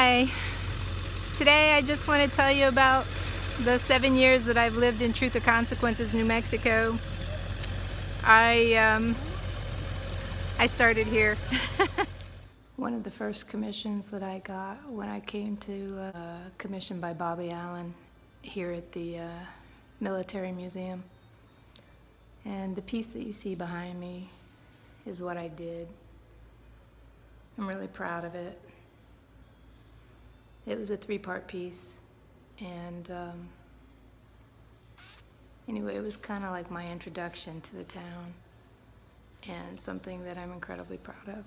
Hi. Today I just want to tell you about the 7 years that I've lived in Truth or Consequences, New Mexico. I started here. One of the first commissions that I got when I came to commissioned by Bobby Allen here at the Military Museum. And the piece that you see behind me is what I did. I'm really proud of it. It was a 3-part piece, and anyway, it was kind of like my introduction to the town and something that I'm incredibly proud of.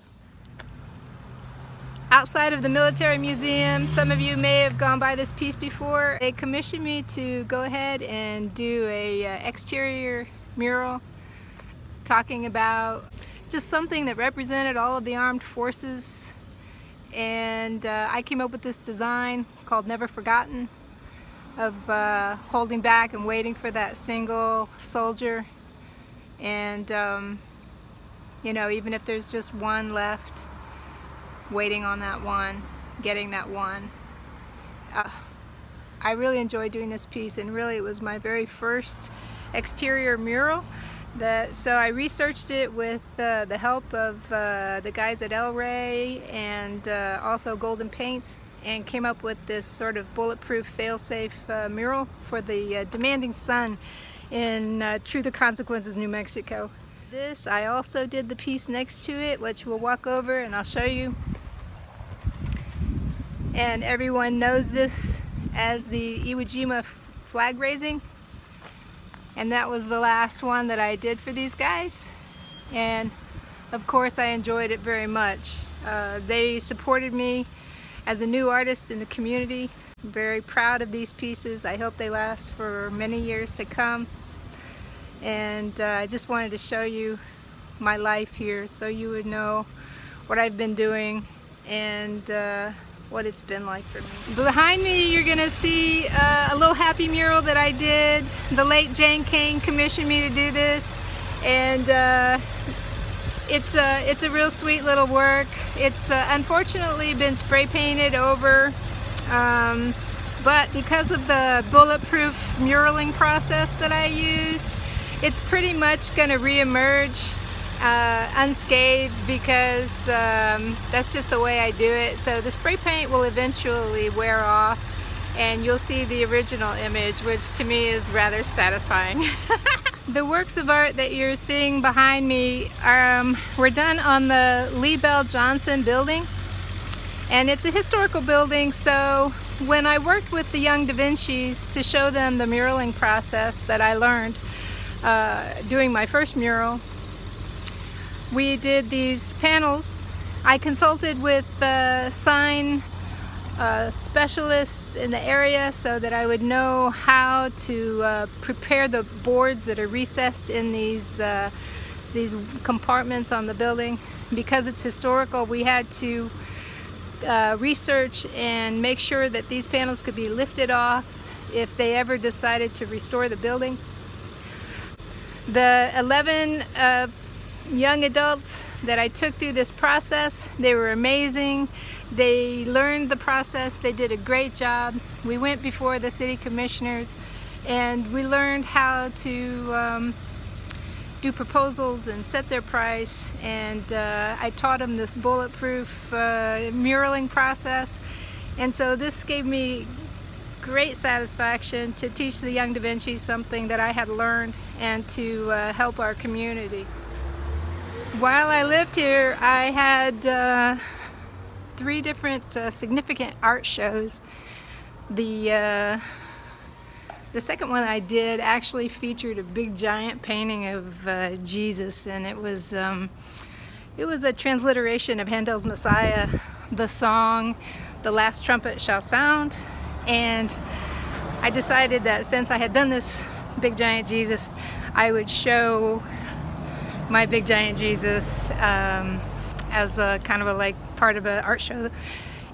Outside of the Military Museum, some of you may have gone by this piece before. They commissioned me to go ahead and do a exterior mural talking about just something that represented all of the armed forces. And I came up with this design called Never Forgotten, of holding back and waiting for that single soldier. And you know, even if there's just one left, waiting on that one, getting that one. I really enjoyed doing this piece, and really it was my very first exterior mural. So I researched it with the help of the guys at El Rey and also Golden Paints, and came up with this sort of bulletproof, fail-safe mural for the demanding sun in Truth or Consequences, New Mexico. I also did the piece next to it, which we'll walk over and I'll show you. And everyone knows this as the Iwo Jima flag raising. And that was the last one that I did for these guys. And of course I enjoyed it very much. They supported me as a new artist in the community. I'm very proud of these pieces. I hope they last for many years to come. And I just wanted to show you my life here so you would know what I've been doing and what it's been like for me. Behind me you're gonna see a little happy mural that I did. The late Jane Kane commissioned me to do this, and it's a real sweet little work. It's unfortunately been spray painted over, but because of the bulletproof muraling process that I used, it's pretty much gonna re-emerge unscathed, because that's just the way I do it. So the spray paint will eventually wear off and you'll see the original image, which to me is rather satisfying. The works of art that you're seeing behind me were done on the Lee Bell Johnson building, and it's a historical building. So when I worked with the young Da Vinci's to show them the muraling process that I learned doing my first mural, we did these panels. I consulted with sign specialists in the area so that I would know how to prepare the boards that are recessed in these compartments on the building. Because it's historical, we had to research and make sure that these panels could be lifted off if they ever decided to restore the building. The 11 young adults that I took through this process, they were amazing. They learned the process. They did a great job. We went before the city commissioners and we learned how to do proposals and set their price, and I taught them this bulletproof muraling process. And so this gave me great satisfaction to teach the young Da Vinci something that I had learned and to help our community. While I lived here, I had 3 different significant art shows. The second one I did actually featured a big giant painting of Jesus, and it was a transliteration of Handel's Messiah, the song "The Last Trumpet Shall Sound." And I decided that since I had done this big giant Jesus, I would show my big giant Jesus as a kind of a like part of an art show.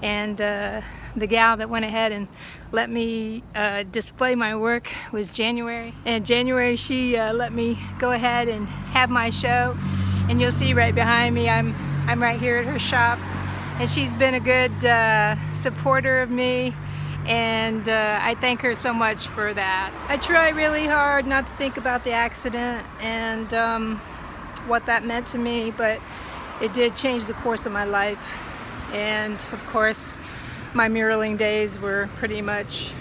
And the gal that went ahead and let me display my work was January. And January, she let me go ahead and have my show. And you'll see right behind me, I'm right here at her shop. and she's been a good supporter of me, and I thank her so much for that. I try really hard not to think about the accident and what that meant to me, but it did change the course of my life. And of course, my muraling days were pretty much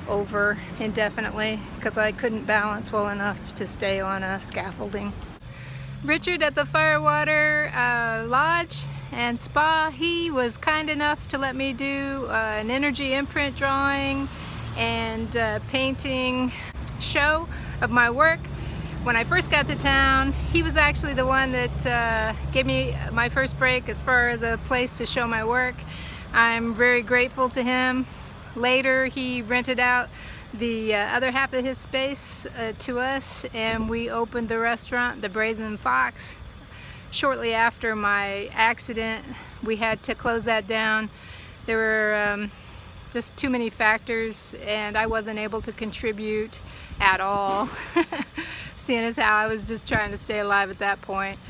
over indefinitely because I couldn't balance well enough to stay on a scaffolding. Richard at the Firewater Lodge and Spa, he was kind enough to let me do an energy imprint drawing and painting show of my work. When I first got to town, he was actually the one that gave me my first break as far as a place to show my work. I'm very grateful to him. Later, he rented out the other half of his space to us, and we opened the restaurant, the Brazen Fox. Shortly after my accident, we had to close that down. There were just too many factors, and I wasn't able to contribute at all, seeing as how I was just trying to stay alive at that point.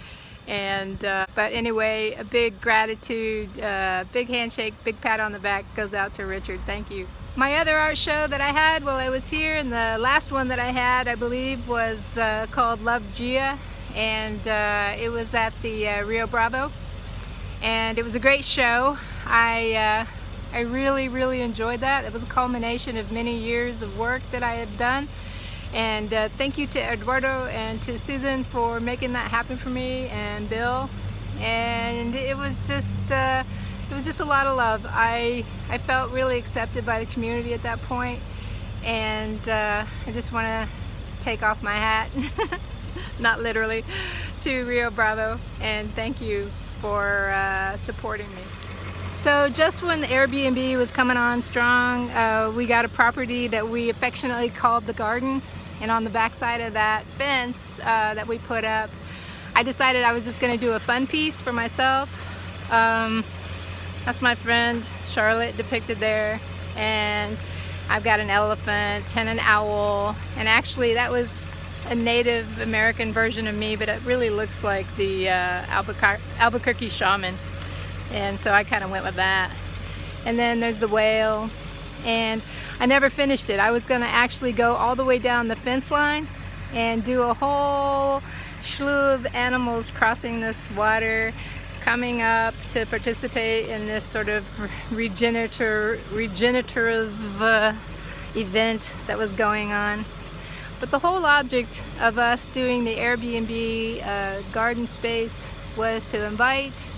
And but anyway, a big gratitude, big handshake, big pat on the back goes out to Richard. Thank you. My other art show that I had while I was here, and the last one that I had, I believe, was called Love Gia, and it was at the Rio Bravo, and it was a great show. I really enjoyed that. It was a culmination of many years of work that I had done. And thank you to Eduardo and to Susan for making that happen for me, and Bill. And it was just a lot of love. I felt really accepted by the community at that point, and I just want to take off my hat, not literally, to Rio Bravo, and thank you for supporting me. So just when the Airbnb was coming on strong, we got a property that we affectionately called The Garden. And on the back side of that fence that we put up, I decided I was just going to do a fun piece for myself. That's my friend Charlotte depicted there, and I've got an elephant and an owl, and actually that was a Native American version of me, but it really looks like the Albuquerque shaman, and so I kind of went with that. And then there's the whale. And I never finished it. I was going to actually go all the way down the fence line and do a whole slew of animals crossing this water, coming up to participate in this sort of regenerative event that was going on. But the whole object of us doing the Airbnb garden space was to invite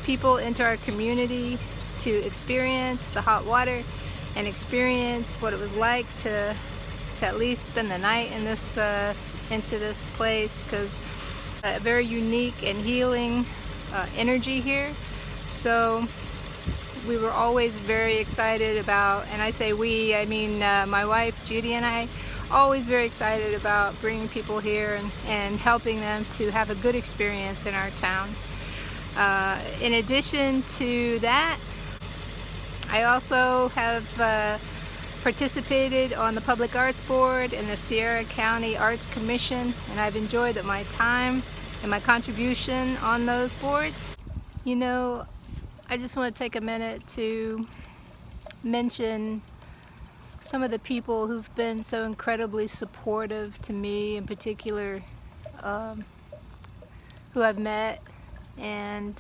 people into our community to experience the hot water and experience what it was like to at least spend the night in this into this place, because a very unique and healing energy here. So we were always very excited about, and I say we, I mean my wife Judy and I, always very excited about bringing people here and helping them to have a good experience in our town. In addition to that, I also have participated on the Public Arts Board and the Sierra County Arts Commission, and I've enjoyed my time and my contribution on those boards. You know, I just want to take a minute to mention some of the people who've been so incredibly supportive to me, in particular, who I've met and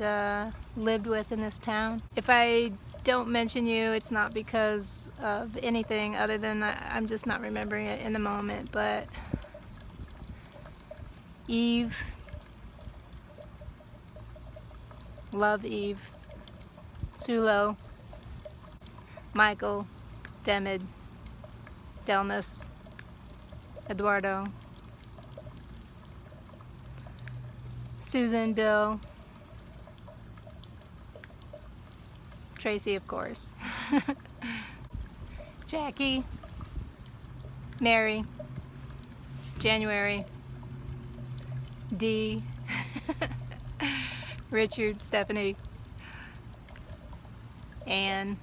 lived with in this town. If I don't mention you, it's not because of anything other than I'm just not remembering it in the moment, but Eve, love Eve, Sulo, Michael, Demid, Delmas, Eduardo, Susan, Bill, Tracy, of course, Jackie, Mary, January, Dee, Richard, Stephanie, Anne.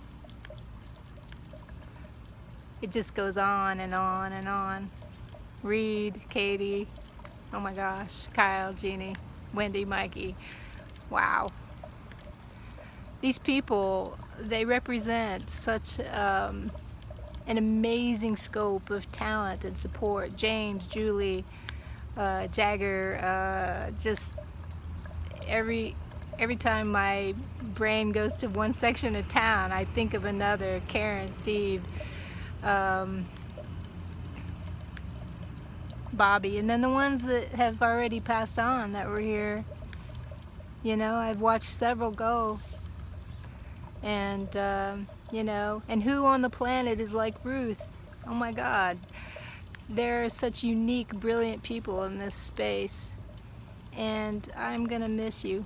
It just goes on and on and on. Reed, Katie, oh my gosh, Kyle, Jeannie, Wendy, Mikey. Wow. these people, they represent such an amazing scope of talent and support. James, Julie, Jagger, just every time my brain goes to one section of town, I think of another. Karen, Steve, Bobby, and then the ones that have already passed on that were here. You know, I've watched several go, and you know, and who on the planet is like Ruth? Oh my God, there are such unique, brilliant people in this space, and I'm gonna miss you.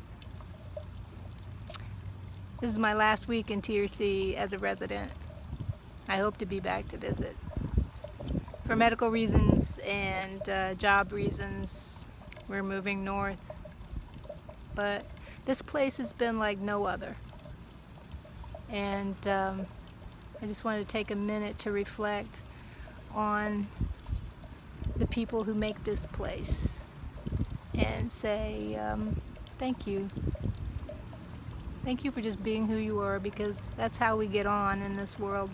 This is my last week in TRC as a resident. I hope to be back to visit. For medical reasons and job reasons, we're moving north. But this place has been like no other. And I just wanted to take a minute to reflect on the people who make this place and say thank you. Thank you for just being who you are, because that's how we get on in this world,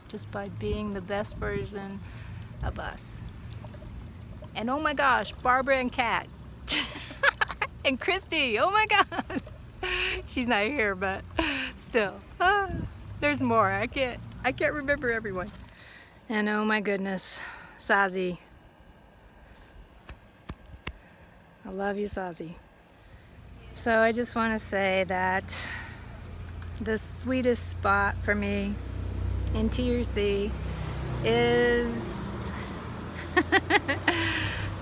just by being the best version of us. And oh my gosh, Barbara and Kat and Christy, oh my God, she's not here, but still, there's more. I can't remember everyone. And oh my goodness, Sazi, I love you, Sazi. So I just want to say that the sweetest spot for me in TRC is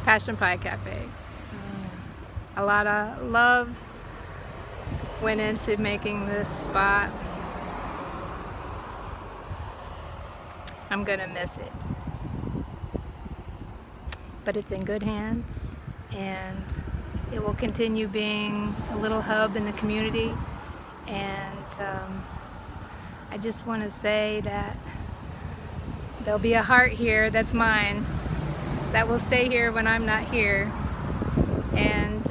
Passion Pie Cafe. A lot of love went into making this spot. I'm gonna miss it, but it's in good hands, and it will continue being a little hub in the community. And I just want to say that there'll be a heart here that's mine, that will stay here when I'm not here. And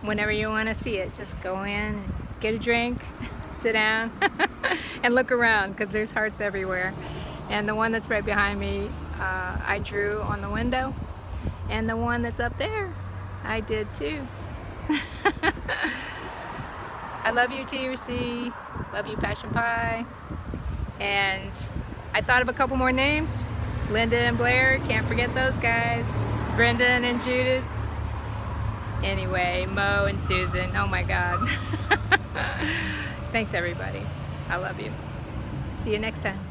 whenever you want to see it, just go in and get a drink, sit down, and look around, because there's hearts everywhere. And the one that's right behind me, I drew on the window. And the one that's up there, I did too. I love you, TRC. Love you, Passion Pie. And I thought of a couple more names. Linda and Blair, can't forget those guys. Brendan and Judith. Anyway, Mo and Susan, oh my God. Thanks everybody. I love you. See you next time.